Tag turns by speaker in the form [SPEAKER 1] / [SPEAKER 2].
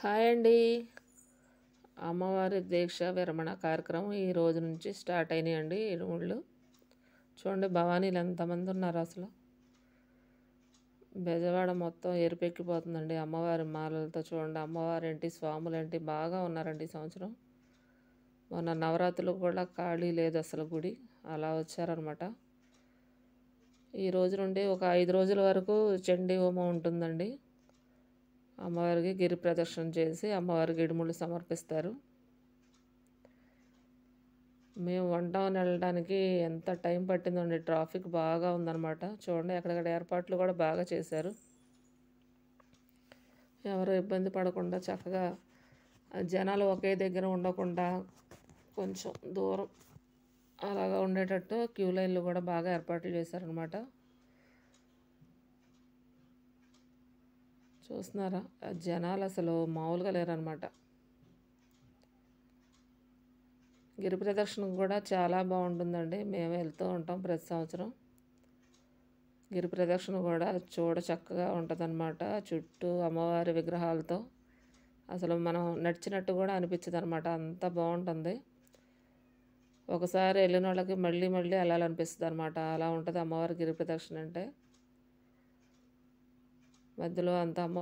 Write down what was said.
[SPEAKER 1] Hi అండి. అమ్మవారి దీక్ష విరమణ కార్యక్రమం ఈ రోజు నుంచి స్టార్ట్ అయినాయండి. ఇరుముళ్ళు చూడండి, భవానీలు ఎంతమంది ఉన్నారు అసలు. బెజవాడ మొత్తం ఎరుపెక్కిపోతుందండి అమ్మవారి మాలలతో. చూడండి, అమ్మవారేంటి స్వాములేంటి బాగా ఉన్నారండి ఈ సంవత్సరం. మొన్న నవరాత్రులు కూడా ఖాళీ లేదు అసలు, గుడి అలా వచ్చారనమాట. ఈ రోజు నుండి ఒక 5 రోజుల వరకు చండీ హోమం ఉంటుందండి. అమ్మవారికి గిరి ప్రదక్షిణ చేసి అమ్మవారికి ఇడుములు సమర్పిస్తారు. మేము వన్ టౌన్ వెళ్ళడానికి ఎంత టైం పట్టిందండి, ట్రాఫిక్ బాగా ఉందన్నమాట. చూడండి, ఎక్కడెక్కడ ఏర్పాట్లు కూడా బాగా చేశారు. ఎవరు ఇబ్బంది పడకుండా చక్కగా జనాలు ఒకే దగ్గర ఉండకుండా కొంచెం దూరం అలాగా ఉండేటట్టు క్యూ లైన్లు కూడా బాగా ఏర్పాట్లు చేశారనమాట. చూస్తున్నారా, జనాలు అసలు మామూలుగా లేరనమాట. గిరి ప్రదక్షిణ కూడా చాలా బాగుంటుందండి. మేము వెళ్తూ ఉంటాం ప్రతి సంవత్సరం. గిరి ప్రదక్షిణ కూడా చూడ చక్కగా ఉంటుందన్నమాట. చుట్టూ అమ్మవారి విగ్రహాలతో అసలు మనం నడిచినట్టు కూడా అనిపించదు అనమాట, అంత బాగుంటుంది. ఒకసారి వెళ్ళిన వాళ్ళకి మళ్ళీ మళ్ళీ వెళ్ళాలనిపిస్తుంది అనమాట, అలా ఉంటుంది అమ్మవారి గిరి ప్రదక్షిణ అంటే. మధ్యలో అంత అమ్మ